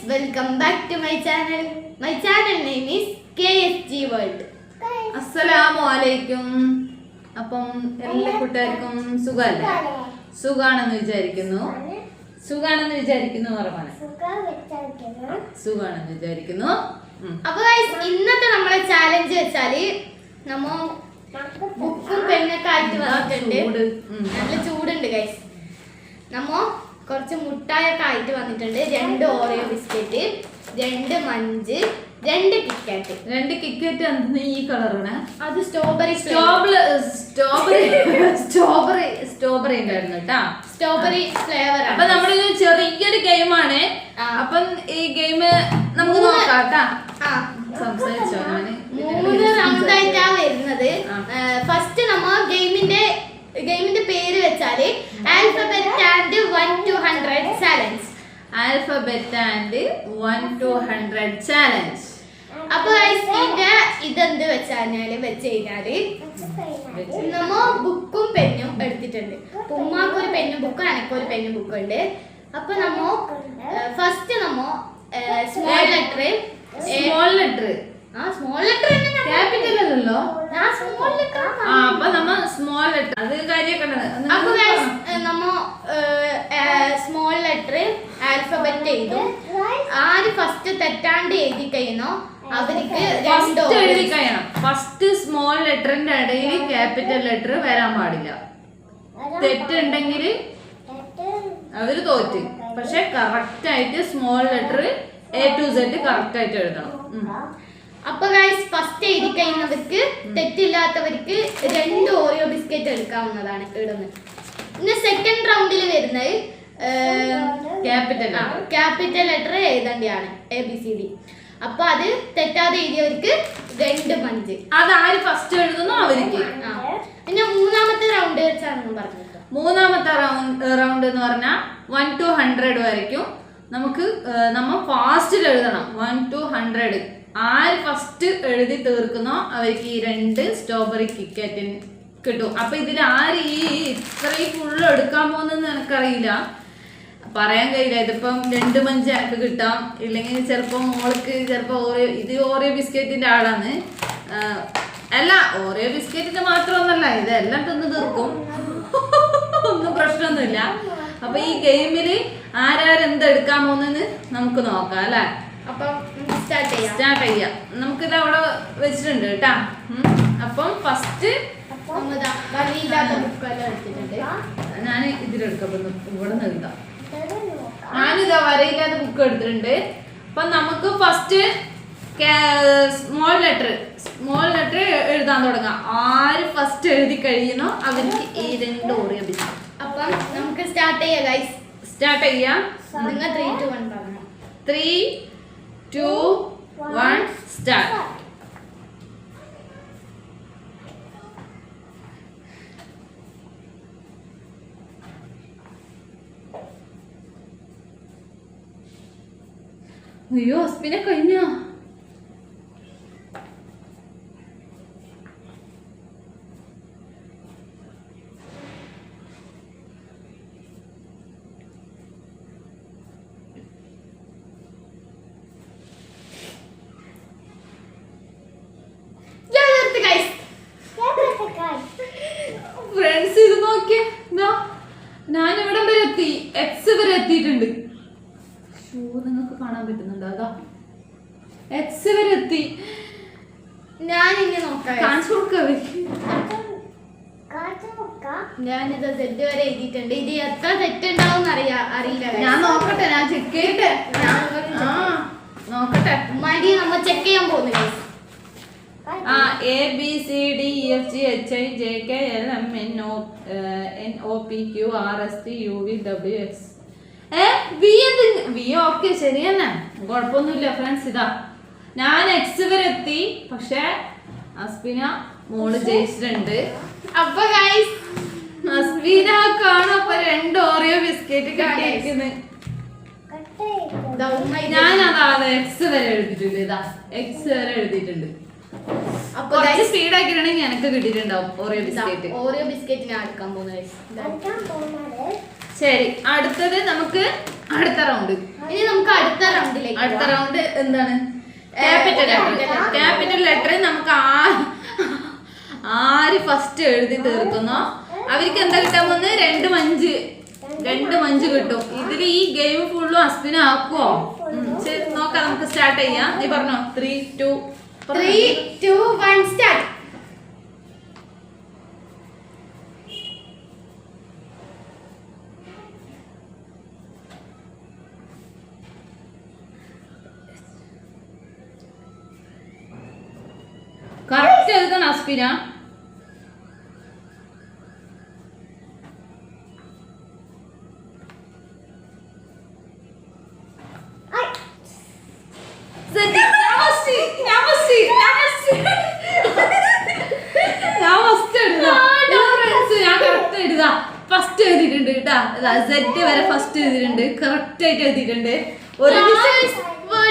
welcome back to my channel. My channel name is KSG World. അസ്സലാമു അലൈക്കും. അപ്പം എല്ലാ കൂട്ടുകാർക്കും സുഖമല്ലേ? സുഖാണെന്ന് വിചാരിക്കുന്നു. അപ്പൊ ഇന്നത്തെ നമ്മളെ ചാലഞ്ച് വെച്ചാല് നമ്മ ബുക്കും പെണ്ണൊക്കെ ആയിട്ട് വന്നിട്ടുണ്ട്. നല്ല ചൂടുണ്ട് ഗൈസ്. നമ്മ കുറച്ച് മുട്ടായൊക്കെ ആയിട്ട് വന്നിട്ടുണ്ട്. 2 Oreo biscuit, 2 Munch, 2 KitKat. 2 KitKat എന്ത് ഈ കളറാണ്? അത് സ്ട്രോബെറി ഉണ്ടായിരുന്നു കേട്ടാ. Strawberry flavour. അപ്പൊ നമ്മുടെ ചെറിയൊരു ഗെയിമാണ്. അപ്പം ഈ ഗെയിം നമുക്ക് നോക്കാം കേട്ടാ. സംസാരിച്ചോ? 3 റൗണ്ട് ആയിട്ടാ വരുന്നത്. ഫസ്റ്റ് നമ്മ ഗെയിമിന്റെ പേര് വെച്ചാല് alphabet and 1 to 100 challenge. Alphabet and 1 to 100 challenge. അപ്പൊ ഇതെന്ത് വെച്ചാല് നമ്മ ബുക്കും പെന്നും എടുത്തിട്ടുണ്ട്. ഉമ്മാക്ക് ഒരു പെന്നും ബുക്കും എനക്കൊരു പെന്നും ബുക്കും ഉണ്ട്. അപ്പൊ നമ്മ ഫസ്റ്റ് നമ്മ സ്മോൾ ലെറ്റർ ക്യാപിറ്റൽ അല്ലല്ലോ. അപ്പൊ നമ്മ സ്മോൾ ലെറ്റർ അത് കാര്യമൊക്കെ. അപ്പൊ നമ്മ സ്മോൾ ലെറ്റർ ആൽഫബറ്റ് എഴുതും. ആര് ഫസ്റ്റ് തെറ്റാണ്ട് എഴുതി കഴിയുന്നോ അവർക്ക് എഴുതി കഴിയണം. ഫസ്റ്റ് സ്മോൾ ലെറ്ററിന്റെ ഇടയിൽ ക്യാപിറ്റൽ ലെറ്റർ വരാൻ പാടില്ല. തെറ്റുണ്ടെങ്കിൽ അവര് തോറ്റ്. പക്ഷെ കറക്റ്റ് ആയിട്ട് small letter A to Z correct ആയിട്ട് എഴുതണം. അപ്പൊ ഗൈസ് ഫസ്റ്റ് എഴുതി കഴിയുന്നവർക്ക് തെറ്റില്ലാത്തവർക്ക് 2 ഓറിയോ ബിസ്ക്കറ്റ് എടുക്കാവുന്നതാണ് ഇടുന്നത്. പിന്നെ സെക്കൻഡ് റൗണ്ടിൽ വരുന്നത് ക്യാപിറ്റൽ ലെറ്റർ എഴുതേണ്ടതാണ് ABCD. അപ്പൊ അത് തെറ്റാതെ എഴുതിയവർക്ക് 2 മഞ്ച്. അത് ആര് ഫസ്റ്റ് എഴുതുന്നു അവർക്ക്. പിന്നെ മൂന്നാമത്തെ റൗണ്ട് വെച്ചാണ് പറഞ്ഞത്. മൂന്നാമത്തെ റൗണ്ട് എന്ന് പറഞ്ഞാൽ 1 to 100 വരയ്ക്കും. നമ്മ ഫാസ്റ്റിൽ എഴുതണം. 1 to 100 ആര് ഫസ്റ്റ് എഴുതി തീർക്കുന്നോ അവർക്ക് ഈ 2 സ്ട്രോബെറി കിറ്റ്കാറ്റിന് കിട്ടും. അപ്പൊ ഇതിൽ ആര് ഈ ഇത്രയും ഫുള്ള് എടുക്കാൻ പോകുന്നെന്ന് എനിക്കറിയില്ല, പറയാൻ കഴിയില്ല. ഇതിപ്പം 2 മഞ്ച് എനിക്ക് കിട്ടാം, ഇല്ലെങ്കിൽ ചിലപ്പോൾ മോൾക്ക് ചിലപ്പോൾ ഓറിയോ ബിസ്ക്കറ്റിന്റെ ആളാണ്. അല്ല, ഓറിയോ ബിസ്ക്കറ്റിന്റെ മാത്രമൊന്നല്ല, ഇതെല്ലാം തിന്ന് തീർക്കും. ഒന്നും പ്രശ്നമൊന്നുമില്ല. അപ്പൊ ഈ ഗെയിമില് ആരെന്തെടുക്കാൻ പോകുന്നെന്ന് നമുക്ക് നോക്കാം അല്ലെ. അപ്പം സ്റ്റാർട്ട് ചെയ്യാം. നമുക്കിത് അവിടെ വെച്ചിട്ടുണ്ട് കേട്ടാ. അപ്പം ഫസ്റ്റ് ഞാൻ ഇതിലെടുക്കാം. ഇവിടെ നിന്ന് എഴുതാം. ഞാനിതാ വരയില്ലാത്ത ബുക്ക് എടുത്തിട്ടുണ്ട്. അപ്പൊ നമുക്ക് ഫസ്റ്റ് സ്മോൾ ലെറ്റർ എഴുതാൻ തുടങ്ങാം. ആര് ഫസ്റ്റ് എഴുതി കഴിയുന്നോ അവർക്ക് ഈ 2 ഓറിയോ ബിസ്ക്കറ്റ്. അപ്പം നമുക്ക് സ്റ്റാർട്ട് ചെയ്യാം ഗൈസ്. സ്റ്റാർട്ട് ചെയ്യാം. നിങ്ങൾ 3 to 1 പറഞ്ഞു. 3 2 1 സ്റ്റാർട്ട്. അയ്യോ, അസ്പിനെ കഴിഞ്ഞോ? ഫ്രണ്ട്സ് ഇത് നോക്കിയേ, ഞാൻ ഇവിടം വരെ എത്തി. എക്സ് വരെ എത്തിയിട്ടുണ്ട്. നിങ്ങൾക്ക് കാണാൻ പറ്റുന്നുണ്ടോ? അതാ എക്സ് വരെ എത്തി. ഞാൻ ഇനി നോക്കാം. കാണിച്ചു കൊടുക്കാം. ഞാനിത് Z വരെ എഴുതിയിട്ടുണ്ട്. ഇത് എത്ര തെറ്റുണ്ടാവും അറിയില്ല. ഞാൻ നോക്കട്ടെ, ഞാൻ ചെക്ക് ചെയ്യട്ടെ. നോക്കട്ടെ. മടി നമ്മ ചെക്ക് ചെയ്യാൻ പോകുന്നു. ABCDEFGHIJKLMNOPQRSTUVWX. ഓക്കെ, ശരി തന്നെ, കുഴപ്പമൊന്നുമില്ല. ഫ്രണ്ട്സ് ഇതാ ഞാൻ എക്സ് വരെ എത്തി. പക്ഷെ അസ്പിന മോള് ജയിച്ചിട്ടുണ്ട്. അപ്പൊ ഗൈസ് അസ്പിന കാണുമ്പോ 2 ഓറിയോ ബിസ്ക്കറ്റ് കിട്ടിയിരിക്കുന്നത്. ഞാനതാണ് എക്സ് വരെ എഴുതിയിട്ടുണ്ട്. ഇതാ എക്സ് വരെ എഴുതിയിട്ടുണ്ട്. അപ്പൊ സ്പീഡ് ആക്കിയിട്ടുണ്ടെങ്കിൽ എനിക്ക് കിട്ടിയിട്ടുണ്ടാവും ഓറിയോ ബിസ്ക്കറ്റ്. ഓറിയോ ബിസ്ക്കറ്റ് ഞാൻ എടുക്കാൻ പോകുന്നത്. ശരി, അടുത്തത് നമുക്ക് അടുത്ത റൗണ്ട്. ഇനി നമുക്ക് അടുത്ത റൗണ്ടിലേക്ക്. അടുത്ത റൗണ്ട് എന്താണ്? Capital letter. ക്യാപിറ്റൽ ലെറ്റർ നമുക്ക് ആര് ഫസ്റ്റ് എഴുതി തീർക്കുന്നോ അവർക്ക് എന്താ കിട്ടാൻ പോകുന്നത്? 2 മഞ്ച് കിട്ടും. ഇതിൽ ഈ ഗെയിം ഫുള്ളും അസ്പിന് ആക്കുവോ? ശരി, നോക്കാം, നമുക്ക് സ്റ്റാർട്ട് ചെയ്യാം. നീ പറഞ്ഞോ. 3, 2 1 സ്റ്റാർട്ട്. കറക്റ്റ് എഴുതണം അസ്പിന. ഫസ്റ്റ് എഴുതിയിട്ടുണ്ട് കേട്ടാ. സെറ്റ് വരെ ഫസ്റ്റ് എഴുതിയിട്ടുണ്ട്. കറക്റ്റ് ആയിട്ട് എഴുതിയിട്ടുണ്ട്. ഒരു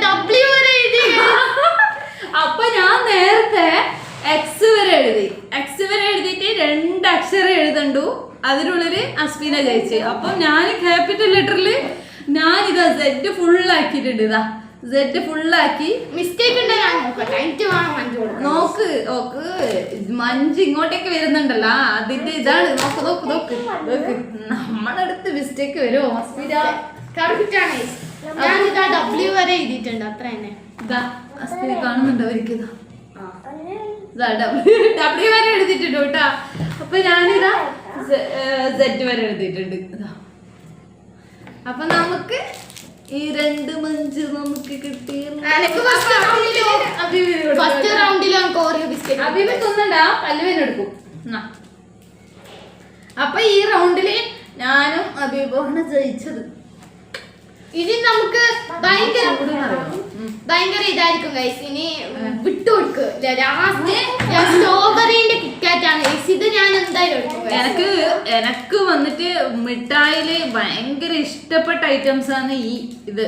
W വരെ എഴുതി. അപ്പൊ ഞാൻ നേരത്തെ എക്സ് വരെ എഴുതിയിട്ട് 2 അക്ഷരം എഴുതണ്ടു. അതിനുള്ളില് അസ്മിന ജയിച്ച്. അപ്പൊ ഞാൻ ക്യാപിറ്റൽ ലെറ്ററില് ഞാൻ ഇതാ സെറ്റ് ഫുള്ളാക്കിയിട്ടുണ്ട്. ഇതാ സെറ്റ് ഫുള്ളാക്കി. മിസ്റ്റേക്ക് ഉണ്ട്, ഞാൻ നോക്കട്ടെ. നോക്ക് മഞ്ച് ഇങ്ങോട്ടേക്ക് വരുന്നുണ്ടല്ലോ, അതിന്റെ ഇതാണ്. നോക്ക് നമ്മളടുത്ത് മിസ്റ്റേക്ക് വരുമോ അസ്മിന? കറക്റ്റ് ആണ്. ഞാൻ ഇതാ W വരെ എഴുതിയിട്ടുണ്ട്. അത്ര തന്നെ. ഇതാ അസ്മിന കാണുന്നുണ്ടോ? അവർക്ക് W വരെ എഴുതിയിട്ടുണ്ട് കേട്ടാ. അപ്പൊ ഞാനിതാ സെറ്റ് വരെ എഴുതിയിട്ടുണ്ട്. അപ്പൊ നമുക്ക് ഈ 2 മഞ്ച് നമുക്ക് കിട്ടി. ഫസ്റ്റ് റൗണ്ടിൽ നമുക്ക് ഓരോ ബിസ്ക്കറ്റ്. അഭിമൻ തിന്നണ്ടാ, പല്ലുവേനെടുക്കും. അപ്പൊ ഈ റൗണ്ടില് ഞാനും അഭിമാണ് ജയിച്ചത്. ഇനി നമുക്ക് ഭയങ്കര ഇതായിരിക്കും ഗൈസ്. ഇനി വിട്ടുകൊടുക്ക്. ലാസ്റ്റ് സ്ട്രോബെറിന്റെ കിറ്റ്കാറ്റ് ആണ് ഗൈസ്. ഇത് ഞാൻ എന്തായാലും എടുക്കും. എനക്ക് വന്നിട്ട് മിഠായില് ഭയങ്കര ഇഷ്ടപ്പെട്ട ഐറ്റംസ് ആണ് ഈ ഇത്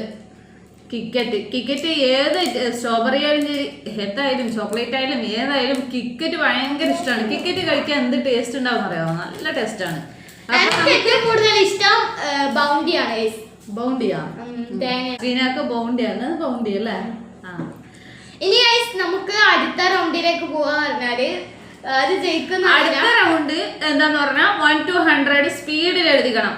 കിക്കറ്റ്. ഏത് സ്ട്രോബെറി ആയാലും ഏതായാലും ചോക്ലേറ്റ് ആയാലും ഏതായാലും കിക്കറ്റ് ഭയങ്കര ഇഷ്ടമാണ്. കിക്കറ്റ് കഴിക്കാൻ എന്ത് ടേസ്റ്റ് ഉണ്ടാവും അറിയാമോ? നല്ല ടേസ്റ്റ് ആണ്. ഏറ്റവും കൂടുതൽ ഇഷ്ടം ബൗണ്ടിയാണ് ഗൈസ്. ബൗണ്ടിയാ? ശ്രീനാക്ക് ബൗണ്ടിയാണ്. ബൗണ്ടി അല്ലേ? ഇനി ഗൈസ് നമുക്ക് അടുത്ത റൗണ്ടിലേക്ക് പോവാന്ന് പറഞ്ഞാല് അത് ജയിക്കുന്ന അടുത്ത റൗണ്ട് എന്താന്ന് പറഞ്ഞാൽ 1 to 100 സ്പീഡിൽ എഴുതിക്കണം.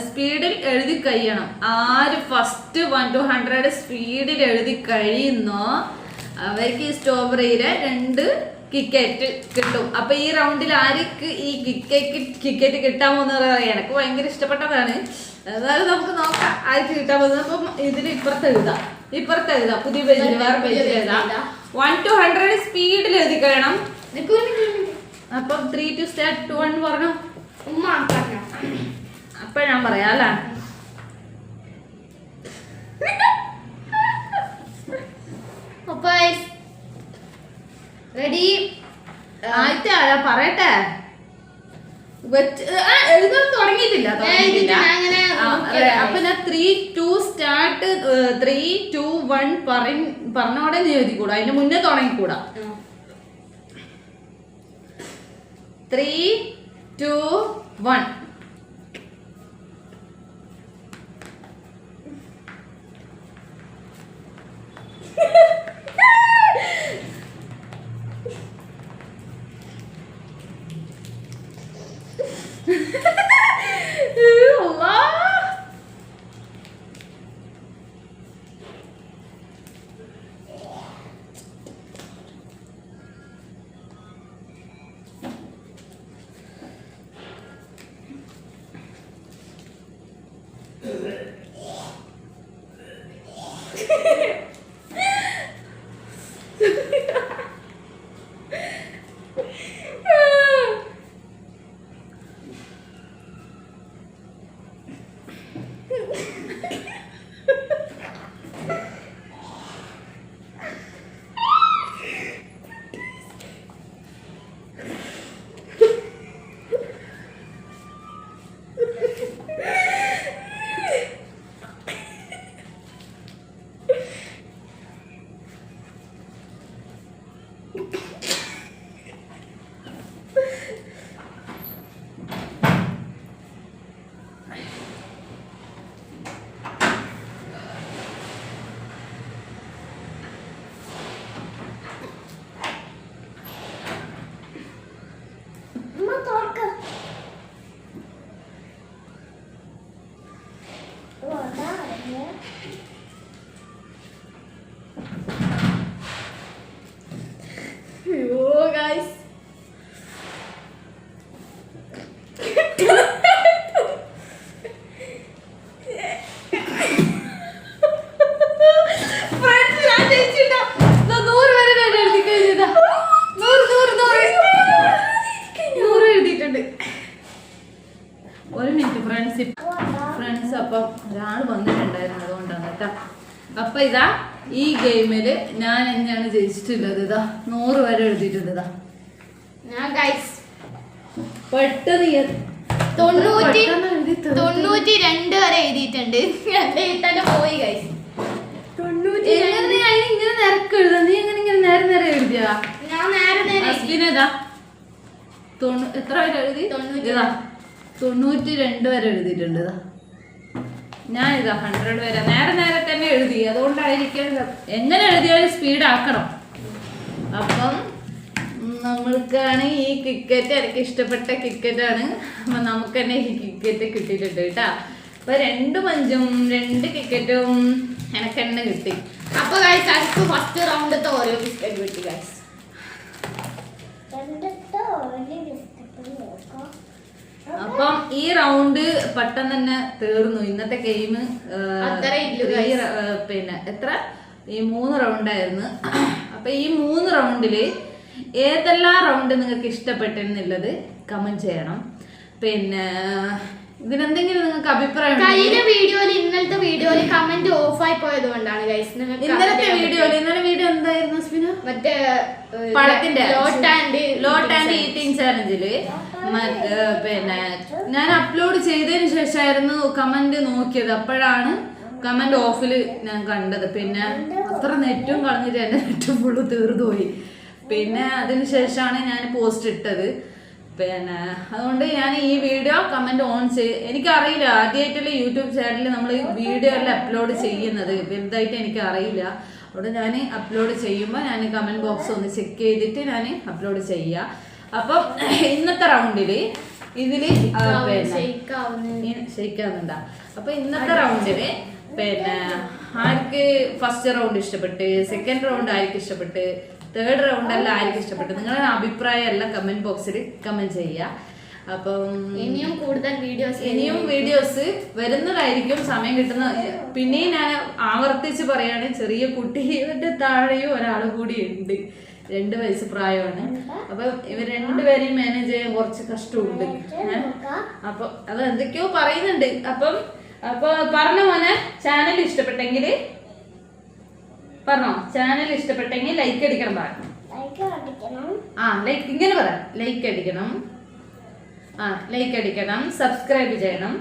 സ്പീഡിൽ എഴുതി കഴിയണം. ആര് ഫസ്റ്റ് 1 to 100 സ്പീഡിൽ എഴുതി കഴിയുന്നോ അവർക്ക് ഈ സ്ട്രോബെറിയിലെ 2 കിക്കറ്റ് കിട്ടും. അപ്പൊ ഈ റൗണ്ടിൽ ആർക്ക് ഈ കിക്കറ്റ് കിട്ടാൻ പോകുന്നത് പറയാം. എനിക്ക് ഭയങ്കര ഇഷ്ടപ്പെട്ടതാണ്. അതായത് നമുക്ക് നോക്കാം ആർക്ക് കിട്ടാൻ പോകുന്നത്. അപ്പം ഇതിൽ ഇപ്പുറത്ത് എഴുതാം. പുതിയ പേജിൽ വേറെ പേജിൽ എഴുതാം. 1 to 100 സ്പീഡിൽ എഴുതി കഴിയണം. അപ്പൊ 3 to start 1 പറഞ്ഞു. അപ്പൊ ഞാൻ പറയാം അല്ലേ? റെഡി? ആദ്യത്തെ ആരാ പറയട്ടെ? എഴുതാൻ തുടങ്ങിയിട്ടില്ല. അപ്പൊ ഞാൻ 3, 2 സ്റ്റാർട്ട് 3, 2, 1 പറഞ്ഞോടെ നീ എഴുതിക്കൂടാ. അതിന്റെ മുന്നേ തുടങ്ങിക്കൂടാ. 3, 2, 1. Oh guys. ഒരു മിനിറ്റ് ഫ്രണ്ട്സ് അപ്പം ഒരാൾ വന്നിട്ടുണ്ടായിരുന്നു അതുകൊണ്ടാണ് കേട്ടോ. അപ്പൊ ഇതാ ഈ ഗെയിമില് ഞാൻ എങ്ങനെയാണ് ജയിച്ചിട്ടുള്ളത്. ഇതാ 100 വരെ എഴുതിയിട്ടുണ്ട്. ഇതാ ഞാൻ ഗൈസ് പെട്ടെന്ന് 92 വരെ എഴുതിയിട്ടുണ്ട്. തന്നെ പോയി ഗൈസ്. ഇങ്ങനെ നിരക്ക് എഴുതാ. നീ എങ്ങനെ ഇങ്ങനെ നേരെ നേരെ എഴുതിയാ? ഞാൻ നേരെ എത്ര വരെ എഴുതി? ഇതാ 92 വരെ എഴുതിയിട്ടുണ്ട്. ഇതാ ഞാൻ ഇതാ 100 വരെ നേരെ നേരെ തന്നെ എഴുതി. അതുകൊണ്ടായിരിക്കും എങ്ങനെ എഴുതിയാലും സ്പീഡ് ആക്കണം. അപ്പം നമ്മൾക്കാണ് ഈ ക്രിക്കറ്റ്, എനിക്ക് ഇഷ്ടപ്പെട്ട ക്രിക്കറ്റാണ്. അപ്പൊ നമുക്ക് തന്നെ ഈ ക്രിക്കറ്റ് കിട്ടിയിട്ടുണ്ട് കേട്ടാ. അപ്പൊ 2 പഞ്ചും 2 ക്രിക്കറ്റും എനിക്ക് തന്നെ കിട്ടി. അപ്പൊ ഗൈസ് അടുത്ത് ഫസ്റ്റ് റൗണ്ടത്തെ ഓരോ ബിസ്ക്കറ്റ് കിട്ടി ഗൈസ്. അപ്പം ഈ റൗണ്ട് പെട്ടെന്ന് തന്നെ തീർന്നു. ഇന്നത്തെ ഗെയിം പിന്നെ എത്ര ഈ 3 റൗണ്ടായിരുന്നു. അപ്പൊ ഈ 3 റൗണ്ടില് ഏതെല്ലാം റൗണ്ട് നിങ്ങൾക്ക് ഇഷ്ടപ്പെട്ടെന്നുള്ളത് കമന്റ് ചെയ്യണം. പിന്നെ ഇതിനെന്തെങ്കിലും നിങ്ങൾക്ക് അഭിപ്രായം? കഴിഞ്ഞ വീഡിയോയിൽ ഇന്നലത്തെ വീഡിയോയിൽ കമന്റ് ഓഫ് ആയി പോയത് കൊണ്ടാണ് ഗൈസ്. ഇന്നലെ വീഡിയോ എന്തായിരുന്നു സ്പിന? മറ്റേ പഴത്തിന്റെ ലോട്ട് ആൻഡ് ഈറ്റിംഗ് ചാലഞ്ചില് പിന്നെ ഞാൻ അപ്ലോഡ് ചെയ്തതിന് ശേഷമായിരുന്നു കമന്റ് നോക്കിയത്. അപ്പോഴാണ് കമന്റ് ഓഫിൽ ഞാൻ കണ്ടത്. പിന്നെ അത്ര നെറ്റും കളഞ്ഞിട്ട് എന്റെ നെറ്റ് ഫുള്ള് തീർന്നു പോയി. പിന്നെ അതിനുശേഷമാണ് ഞാൻ പോസ്റ്റ് ഇട്ടത്. പിന്നെ അതുകൊണ്ട് ഞാൻ ഈ വീഡിയോ കമന്റ് ഓൺ എനിക്കറിയില്ല. ആദ്യമായിട്ടുള്ള യൂട്യൂബ് ചാനലിൽ നമ്മൾ വീഡിയോ എല്ലാം അപ്ലോഡ് ചെയ്യുന്നത് വലുതായിട്ട് എനിക്ക് അറിയില്ല. അതുകൊണ്ട് ഞാൻ അപ്ലോഡ് ചെയ്യുമ്പോൾ ഞാൻ കമന്റ് ബോക്സ് ഒന്ന് ചെക്ക് ചെയ്തിട്ട് ഞാൻ അപ്ലോഡ് ചെയ്യുക. അപ്പം ഇന്നത്തെ റൗണ്ടില് ഇതില് ഷെയ്ക്കാവുന്നുണ്ടാ. അപ്പൊ ഇന്നത്തെ റൗണ്ടില് പിന്നെ ആർക്ക് ഫസ്റ്റ് റൗണ്ട് ഇഷ്ടപ്പെട്ട്, സെക്കൻഡ് റൗണ്ട് ആർക്ക് ഇഷ്ടപ്പെട്ട്, തേർഡ് റൗണ്ട് എല്ലാം ആർക്ക് ഇഷ്ടപ്പെട്ട്, നിങ്ങളുടെ അഭിപ്രായം എല്ലാം കമന്റ് ബോക്സിൽ കമന്റ് ചെയ്യുക. അപ്പം ഇനിയും കൂടുതൽ വീഡിയോസ് വരുന്നതായിരിക്കും സമയം കിട്ടുന്ന. പിന്നെയും ഞാൻ ആവർത്തിച്ച് പറയാണ്, ചെറിയ കുട്ടിയുടെ താഴെയും ഒരാൾ കൂടി ഉണ്ട്. 2 വയസ്സ് പ്രായമാണ്. അപ്പൊ ഇവർ 2 പേരെയും മാനേജ് ചെയ്യാൻ കുറച്ച് കഷ്ടമുണ്ട്. അപ്പൊ അത് എന്തൊക്കെയോ പറയുന്നുണ്ട്. അപ്പൊ പറഞ്ഞ മോനെ, ചാനൽ ഇഷ്ടപ്പെട്ടെങ്കിൽ പറഞ്ഞോ, ചാനൽ ഇഷ്ടപ്പെട്ടെങ്കിൽ ലൈക്ക് അടിക്കണം. ലൈക്ക് ഇങ്ങനെ പറ, ലൈക്ക് അടിക്കണം. ലൈക്ക് അടിക്കണം, സബ്സ്ക്രൈബ് ചെയ്യണം.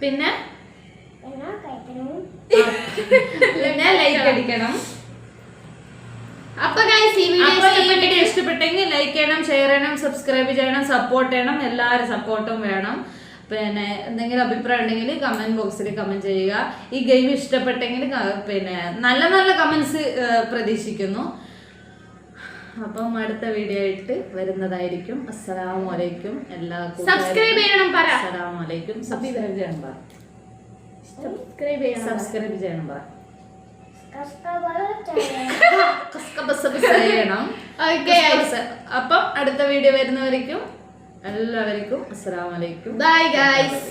പിന്നെ ലൈക്ക് അടിക്കണം. അപ്പൊ ഗൈസ് ഈ വീഡിയോ ഇഷ്ടപ്പെട്ടെങ്കിൽ ലൈക്ക് ചെയ്യണം, ഷെയർ ചെയ്യണം, സബ്സ്ക്രൈബ് ചെയ്യണം, സപ്പോർട്ട് ചെയ്യണം. എല്ലാവരും സപ്പോർട്ടും വേണം. പിന്നെ എന്തെങ്കിലും അഭിപ്രായം ഉണ്ടെങ്കിൽ കമന്റ് ബോക്സിൽ കമന്റ് ചെയ്യുക. ഈ ഗെയിം ഇഷ്ടപ്പെട്ടെങ്കിൽ പിന്നെ നല്ല നല്ല കമന്റ്സ് പ്രതീക്ഷിക്കുന്നു. അപ്പം അടുത്ത വീഡിയോ ആയിട്ട് വരുന്നതായിരിക്കും. അസ്സലാമു അലൈക്കും. എല്ലാവർക്കും സബ്സ്ക്രൈബ് ചെയ്യണം. അസ്സലാമു അലൈക്കും. സബ്സ്ക്രൈബ് ചെയ്യണം. സബ്സ്ക്രൈബ് ചെയ്യണം. അപ്പം അടുത്ത വീഡിയോ വരുന്നവരേക്കും എല്ലാവർക്കും അസ്സലാമു അലൈക്കും. Bye guys.